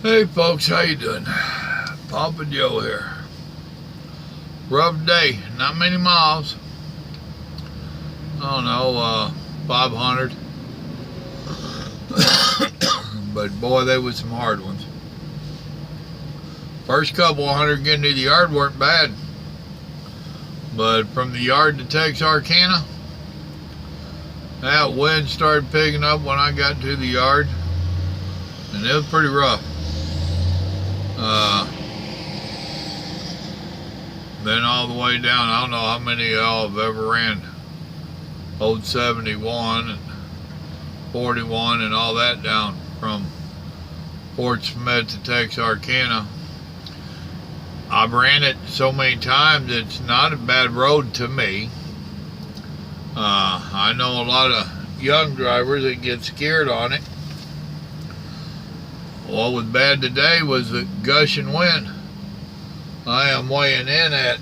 Hey folks, how you doing? Papa Joe here. Rough day, not many miles. I don't know, 500. But boy, they was some hard ones. First couple hundred getting to the yard weren't bad. But from the yard to Texarkana, that wind started picking up when I got to the yard. And it was pretty rough. Then all the way down, I don't know how many of y'all have ever ran old 71 and 41 and all that down from Fort Smith to Texarkana. I've ran it so many times, it's not a bad road to me. I know a lot of young drivers that get scared on it. What was bad today was the gushing wind. I am weighing in at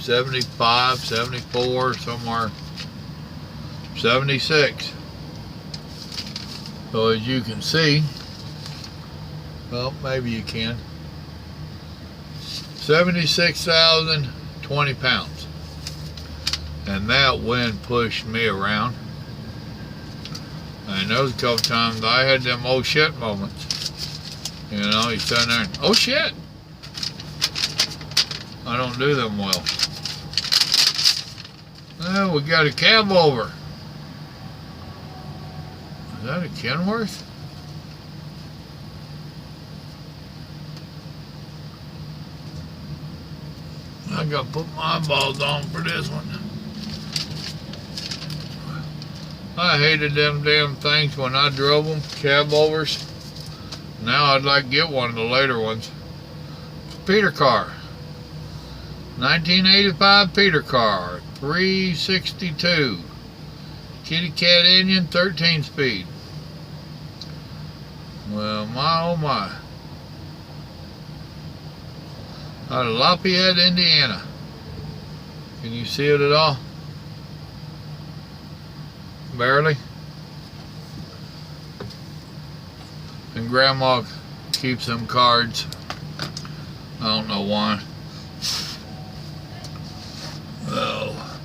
75, 74, somewhere 76. So as you can see, well, maybe you can, 76,020 pounds. And that wind pushed me around. And there was a couple times I had them oh shit moments. You know, you stand there and, oh shit! I don't do them well. Well, we got a cab over. Is that a Kenworth? I gotta put my eyeballs on for this one. I hated them damn things when I drove them, cab overs. Now I'd like to get one of the later ones. Peter car. 1985 Peter car, 362. Kitty cat engine, 13 speed. Well, my oh my. Out of Lafayette, Indiana. Can you see it at all? Barely. And Grandma keeps them cards. I don't know why. Oh,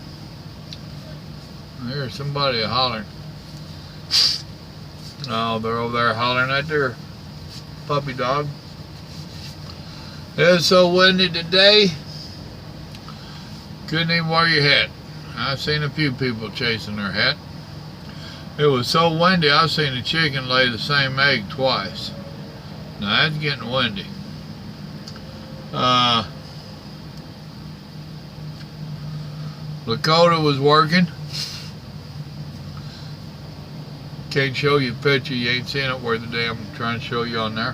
there's somebody hollering. Oh, they're over there hollering at their puppy dog. It's so windy today, couldn't even wear your hat. I've seen a few people chasing their hat. It was so windy, I've seen a chicken lay the same egg twice. Now that's getting windy. Lakota was working. Can't show you a picture, you ain't seen it where the damn I'm trying to show you on there.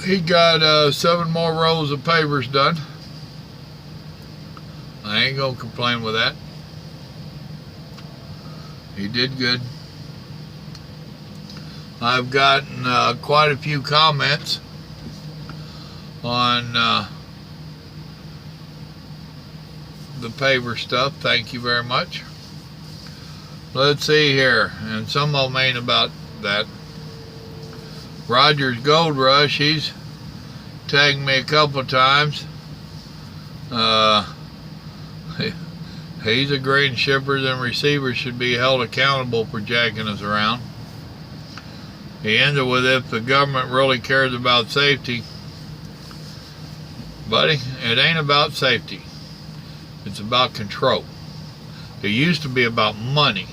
He got 7 more rows of pavers done. I ain't gonna complain with that. He did good. I've gotten quite a few comments on the paver stuff. Thank you very much. Let's see here, and some of them ain't about that. Roger's Gold Rush, he's tagged me a couple times. He's agreeing shippers and receivers should be held accountable for jacking us around. He ended with, if the government really cares about safety. Buddy, it ain't about safety. It's about control. It used to be about money,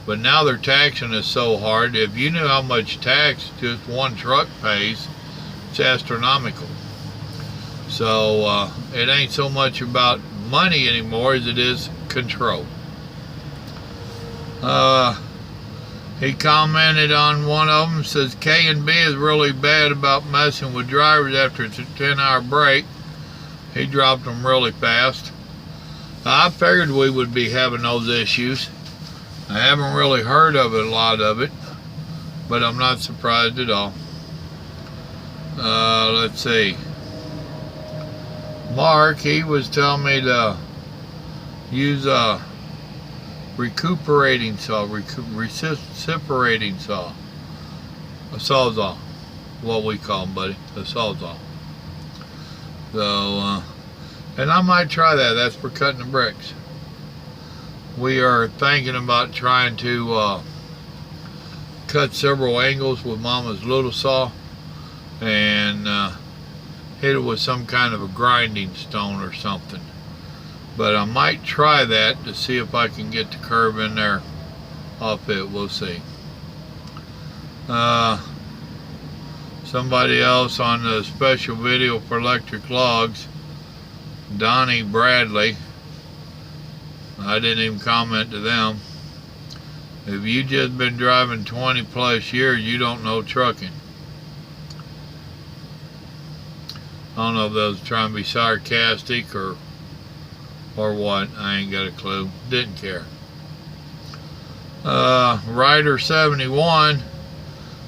but now they're taxing us so hard. If you knew how much tax just one truck pays, it's astronomical. So it ain't so much about money anymore as it is control. He commented on one of them, says K&B is really bad about messing with drivers after it's a 10-hour break. He dropped them really fast. I figured we would be having those issues. I haven't really heard of it, a lot of it, but I'm not surprised at all. Let's see. Mark, he was telling me to use a recuperating saw, recuperating saw. A sawzall, what we call them, buddy, a sawzall. So, and I might try that. That's for cutting the bricks. We are thinking about trying to cut several angles with Mama's little saw and hit it with some kind of a grinding stone or something. But I might try that to see if I can get the curve in there off it. We'll see. Somebody else on the special video for electric logs, Donnie Bradley, I didn't even comment to them. If you just been driving 20 plus years, you don't know trucking. I don't know if they was trying to be sarcastic or what. I ain't got a clue. Didn't care. Rider 71,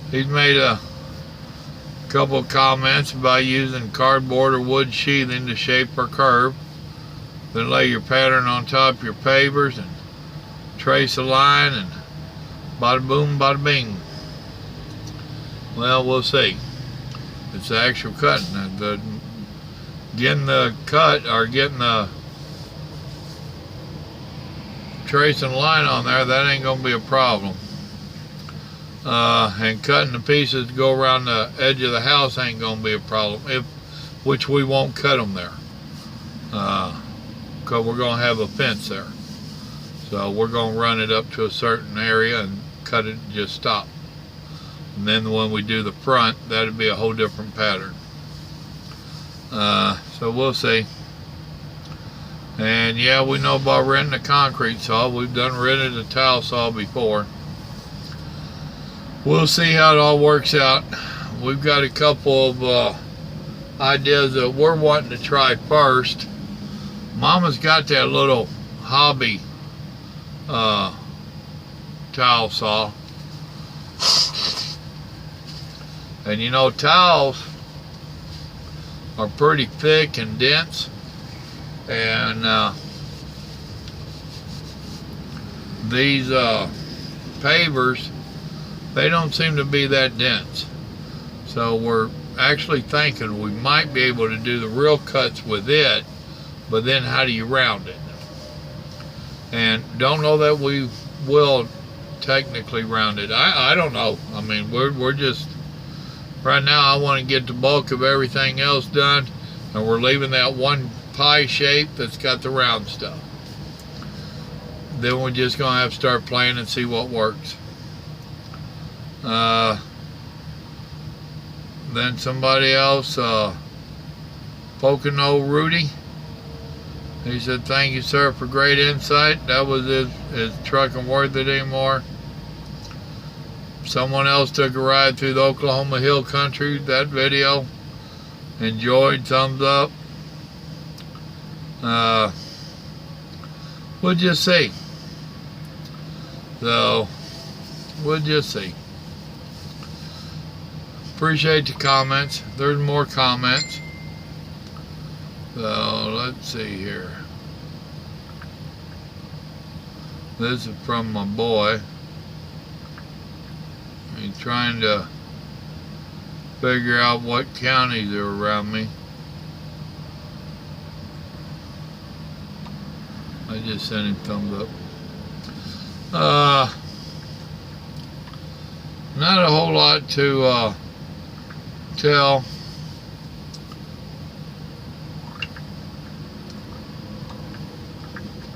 he's made a couple of comments about using cardboard or wood sheathing to shape or curve. Then lay your pattern on top of your pavers and trace a line and bada boom, bada bing. Well, we'll see. It's the actual cutting. Getting the cut or getting the tracing a line on there, that ain't gonna be a problem. And cutting the pieces to go around the edge of the house ain't gonna be a problem, which we won't cut them there, because we're gonna have a fence there. So we're gonna run it up to a certain area and cut it and just stop. And then when we do the front, that'll be a whole different pattern. So we'll see. And yeah, we know about renting a concrete saw. We've done rented a tile saw before. We'll see how it all works out. We've got a couple of ideas that we're wanting to try first. Mama's got that little hobby tile saw. And you know, tiles are pretty thick and dense. And these pavers, they don't seem to be that dense. So we're actually thinking we might be able to do the real cuts with it, but then how do you round it? And don't know that we will technically round it. I don't know. I mean, we're just, right now I want to get the bulk of everything else done, and we're leaving that one pie shape that's got the round stuff. Then we're just gonna have to start playing and see what works. Then somebody else, Pocono Rudy, he said, "Thank you, sir, for great insight. That was his trucking worth it anymore." Someone else took a ride through the Oklahoma Hill Country. That video, enjoyed, thumbs up. We'll just see. So we'll just see. Appreciate the comments. There's more comments. So let's see here. This is from my boy. He's trying to figure out what counties are around me. I just sent him thumbs up. Not a whole lot to tell.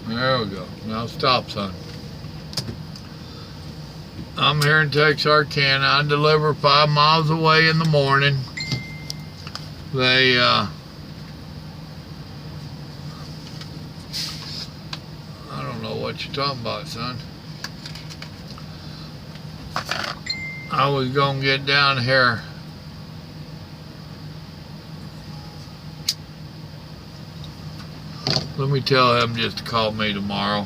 There we go. Now stop, son. I'm here in Texarkana. I deliver 5 miles away in the morning. They I don't know what you're talking about, son. I was gonna get down here. Let me tell him just to call me tomorrow.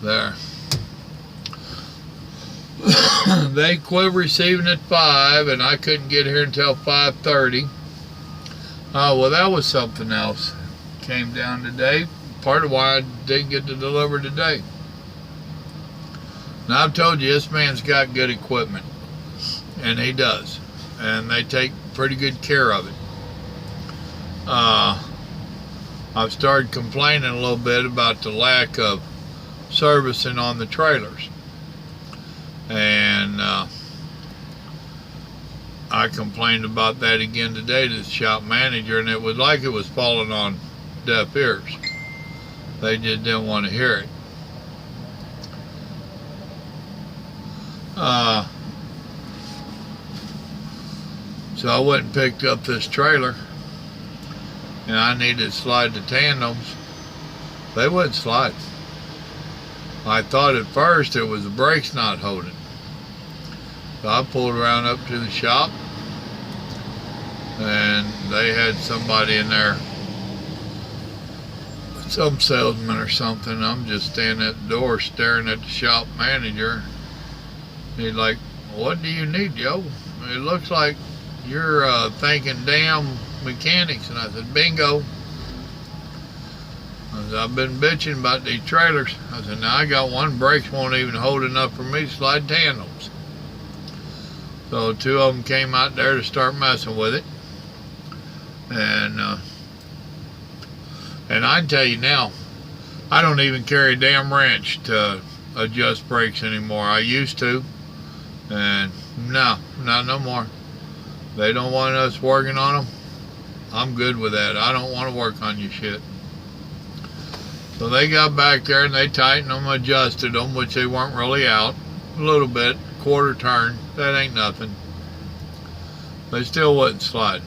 There. They quit receiving at 5, and I couldn't get here until 5:30. Well, that was something else. Came down today. Part of why I didn't get to deliver today. Now, I've told you, this man's got good equipment. And he does. And they take pretty good care of it. I've started complaining a little bit about the lack of servicing on the trailers. And I complained about that again today to the shop manager, and it was like it was falling on deaf ears. They just didn't want to hear it. So I went and picked up this trailer, and I needed to slide the tandems. They wouldn't slide. I thought at first it was the brakes not holding. So I pulled around up to the shop, and they had somebody in there, some salesman or something. I'm just standing at the door staring at the shop manager. He's like, "What do you need, Joe? It looks like you're thinking damn mechanics." And I said, "Bingo." I said, "I've been bitching about these trailers." I said, "Now I got one, brakes won't even hold enough for me to slide tandems." So 2 of them came out there to start messing with it. And I can tell you now, I don't even carry a damn wrench to adjust brakes anymore. I used to, and no, not no more. They don't want us working on them. I'm good with that. I don't want to work on your shit. So they got back there and they tightened them, adjusted them, which they weren't really out. A little bit, quarter turn. That ain't nothing. They still wouldn't slide.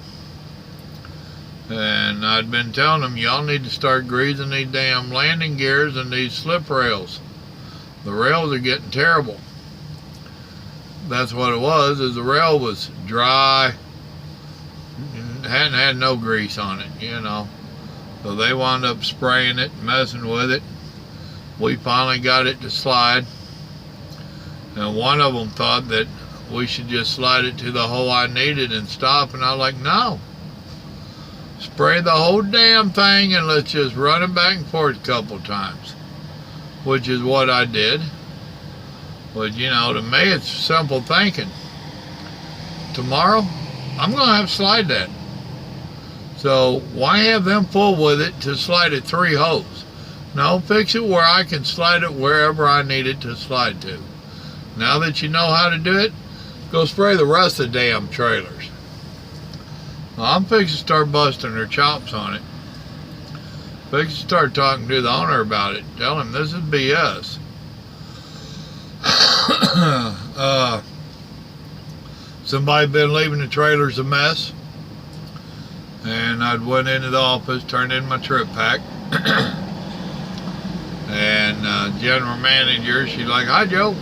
And I'd been telling them, y'all need to start greasing these damn landing gears and these slip rails. The rails are getting terrible. That's what it was, is the rail was dry, hadn't had no grease on it, you know. So they wound up spraying it, messing with it. We finally got it to slide. And one of them thought that we should just slide it to the hole I needed and stop. And I was like, no. Spray the whole damn thing and let's just run it back and forth a couple times. Which is what I did. But, you know, to me, it's simple thinking. Tomorrow, I'm going to have to slide that. So why have them full with it to slide it 3 holes? No, fix it where I can slide it wherever I need it to slide to. Now that you know how to do it, go spray the rest of the damn trailers. Well, I'm fixing to start busting their chops on it. Fixing to start talking to the owner about it. Tell him this is BS. Somebody been leaving the trailers a mess. And I'd went into the office, turned in my trip pack. And general manager, she's like, "Hi, Joe.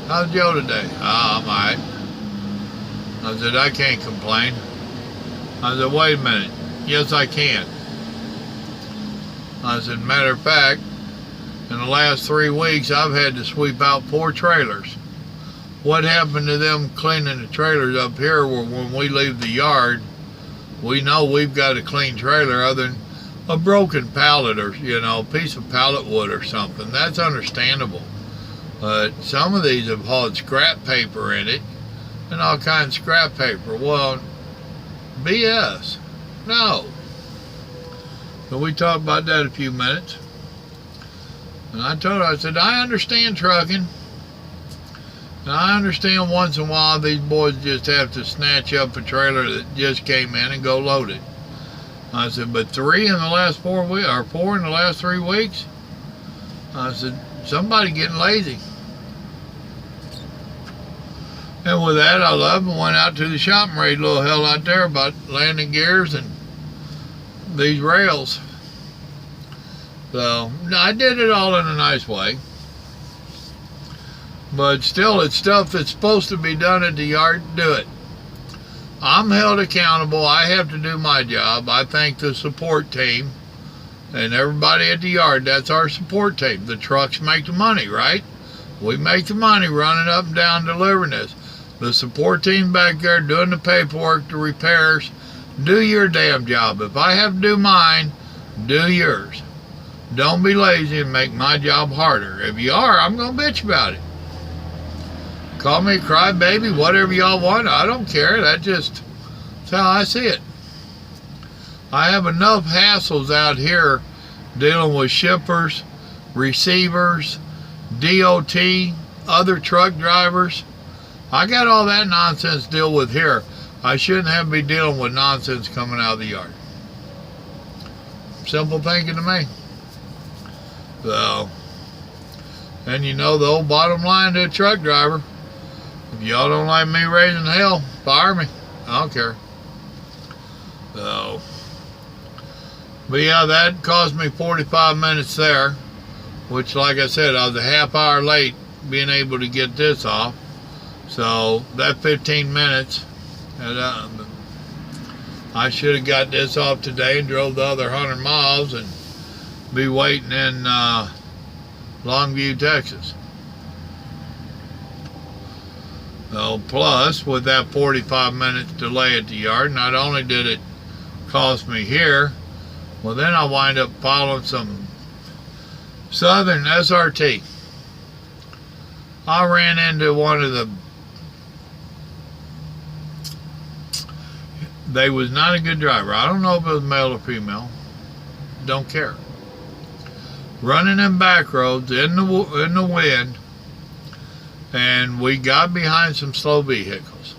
How's Joe today?" "I'm all right." I said, "I can't complain." I said, "Wait a minute." "Yes, I can." I said, "Matter of fact, in the last 3 weeks, I've had to sweep out 4 trailers. What happened to them cleaning the trailers up here where when we leave the yard, we know we've got a clean trailer other than a broken pallet or, you know, a piece of pallet wood or something. That's understandable. But some of these have hauled scrap paper in it and all kinds of scrap paper." Well, BS. No. So we talked about that a few minutes. And I told her, I said, "I understand trucking. And I understand once in a while these boys just have to snatch up a trailer that just came in and go load it." I said, "But 3 in the last 4 weeks, or 4 in the last 3 weeks?" I said, "Somebody getting lazy." And with that, I left and went out to the shop and raised a little hell out there about landing gears and these rails. So, I did it all in a nice way. But still, it's stuff that's supposed to be done at the yard. Do it. I'm held accountable. I have to do my job. I thank the support team and everybody at the yard. That's our support team. The trucks make the money, right? We make the money running up and down delivering this. The support team back there doing the paperwork, the repairs. Do your damn job. If I have to do mine, do yours. Don't be lazy and make my job harder. If you are, I'm going to bitch about it. Call me a crybaby, whatever y'all want. I don't care. That's how I see it. I have enough hassles out here dealing with shippers, receivers, DOT, other truck drivers. I got all that nonsense to deal with here. I shouldn't have to be dealing with nonsense coming out of the yard. Simple thinking to me. So, and you know the old bottom line to a truck driver. If y'all don't like me raising hell, fire me. I don't care. So, but yeah, that cost me 45 minutes there, which, like I said, I was a half hour late being able to get this off. So that 15 minutes, I should have got this off today and drove the other 100 miles and be waiting in Longview, Texas. So plus, with that 45 minutes delay at the yard, not only did it cost me here, well, then I wind up following some Southern SRT. I ran into one of they was not a good driver. I don't know if it was male or female. Don't care. Running in back roads in the wind, and we got behind some slow vehicles.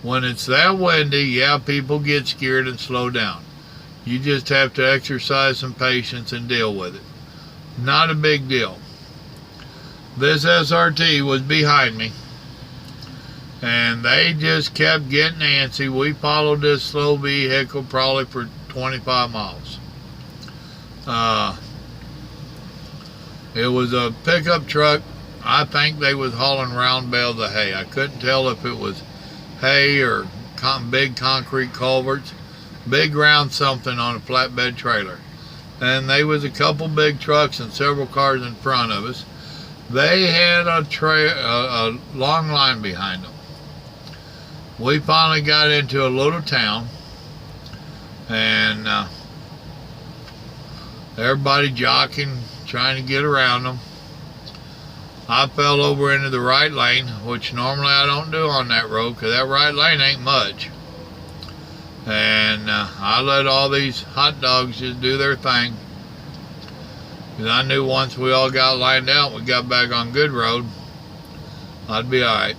When it's that windy, yeah, people get scared and slow down. You just have to exercise some patience and deal with it. Not a big deal. This SRT was behind me, and they just kept getting antsy. We followed this slow vehicle probably for 25 miles. It was a pickup truck. I think they was hauling round bales of hay. I couldn't tell if it was hay or big concrete culverts. Big round something on a flatbed trailer. And they was a couple big trucks and several cars in front of us. They had a long line behind them. We finally got into a little town, and everybody jockeying, trying to get around them. I fell over into the right lane, which normally I don't do on that road, because that right lane ain't much. And I let all these hot dogs just do their thing, because I knew once we all got lined out and we got back on good road, I'd be alright.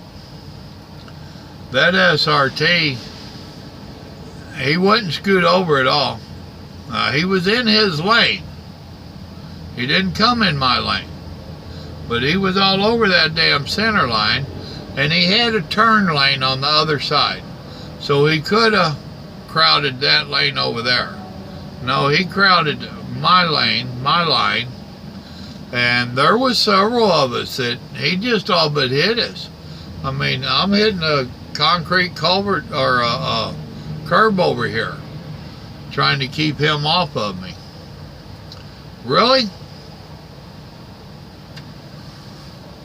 That SRT, he wouldn't scoot over at all. He was in his lane. He didn't come in my lane. But he was all over that damn center line, and he had a turn lane on the other side. So he could have crowded that lane over there. No, he crowded my lane, my line, and there was several of us that he just all but hit us. I mean, I'm hitting a concrete culvert or a curb over here, trying to keep him off of me. Really?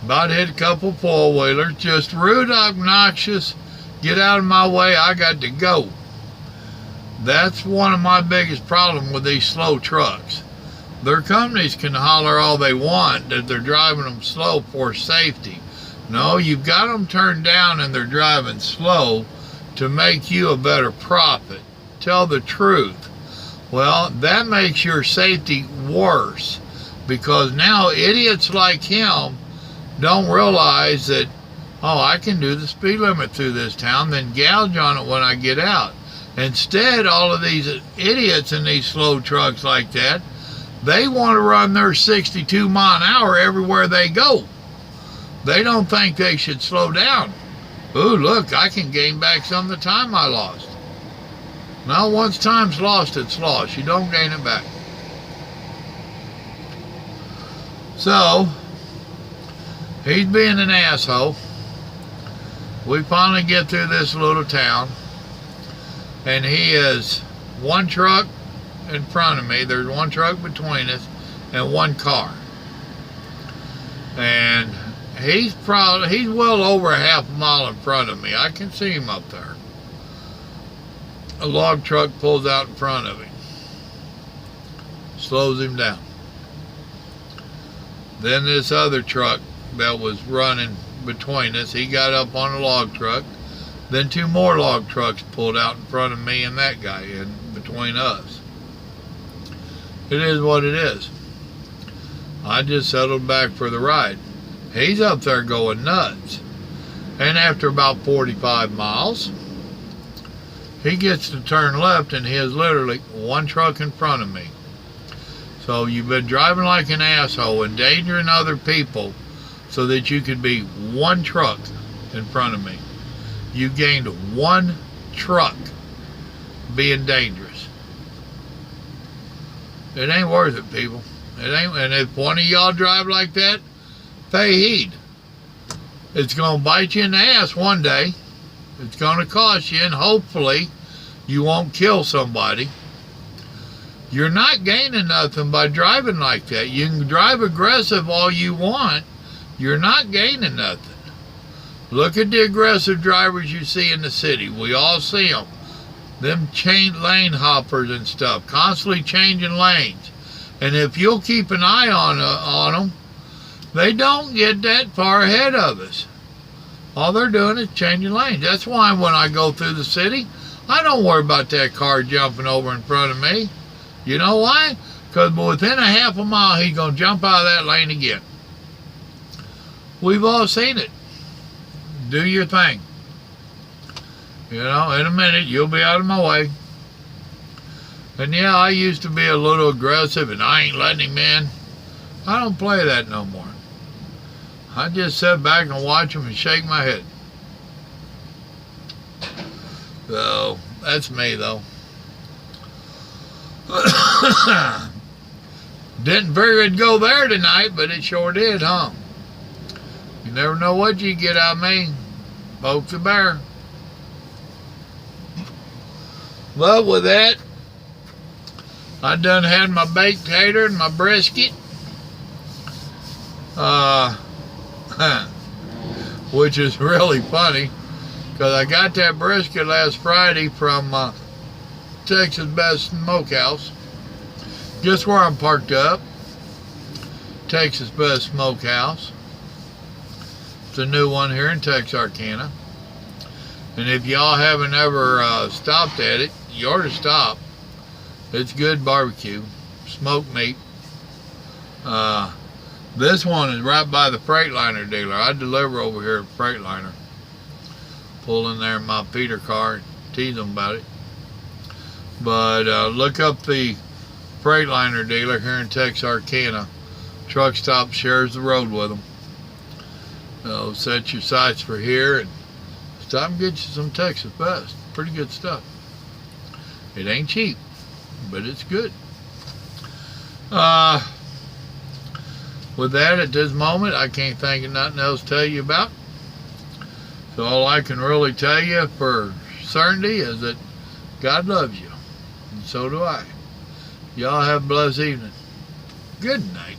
About hit a couple four-wheelers, just rude, obnoxious, get out of my way, I got to go. That's one of my biggest problems with these slow trucks. Their companies can holler all they want that they're driving them slow for safety. No, you've got them turned down and they're driving slow to make you a better profit. Tell the truth. Well, that makes your safety worse, because now idiots like him don't realize that, oh, I can do the speed limit through this town, then gouge on it when I get out. Instead, all of these idiots in these slow trucks like that, they want to run their 62 mile an hour everywhere they go. They don't think they should slow down. Ooh, look, I can gain back some of the time I lost. Now, once time's lost, it's lost. You don't gain it back. So, he's being an asshole. We finally get through this little town, and he is one truck in front of me. There's one truck between us and one car. And He's well over a half a mile in front of me. I can see him up there. A log truck pulls out in front of him. Slows him down. Then this other truck that was running between us, he got up on a log truck. Then two more log trucks pulled out in front of me and that guy in between us. It is what it is. I just settled back for the ride. He's up there going nuts. And after about 45 miles, he gets to turn left and he is literally one truck in front of me. So you've been driving like an asshole, endangering other people so that you could be one truck in front of me. You gained one truck being dangerous. It ain't worth it, people. It ain't. And if one of y'all drive like that, pay heed. It's going to bite you in the ass one day. It's going to cost you, and hopefully you won't kill somebody. You're not gaining nothing by driving like that. You can drive aggressive all you want. You're not gaining nothing. Look at the aggressive drivers you see in the city. We all see them. Them chain lane hoppers and stuff, constantly changing lanes. And if you'll keep an eye on them, they don't get that far ahead of us. All they're doing is changing lanes. That's why when I go through the city, I don't worry about that car jumping over in front of me. You know why? Because within a half a mile, he's going to jump out of that lane again. We've all seen it. Do your thing. You know, in a minute, you'll be out of my way. And yeah, I used to be a little aggressive and I ain't letting him in. I don't play that no more. I just sit back and watch him and shake my head. So, that's me though. Didn't figure it'd go there tonight, but it sure did, huh? You never know what you get out of me. Poke the bear. Well, with that, I done had my baked tater and my brisket. Which is really funny, because I got that brisket last Friday from Texas Best Smokehouse. Guess where I'm parked up? Texas Best Smokehouse. It's a new one here in Texarkana. And if y'all haven't ever stopped at it, you ought to stop. It's good barbecue, smoked meat. This one is right by the Freightliner dealer. I deliver over here at Freightliner. Pull in there in my Peter car and tease them about it. But look up the Freightliner dealer here in Texarkana. Truck stop shares the road with them. So set your sights for here and stop and get you some Texas Best. Pretty good stuff. It ain't cheap, but it's good. With that, at this moment, I can't think of nothing else to tell you about. So all I can really tell you for certainty is that God loves you, and so do I. Y'all have a blessed evening. Good night.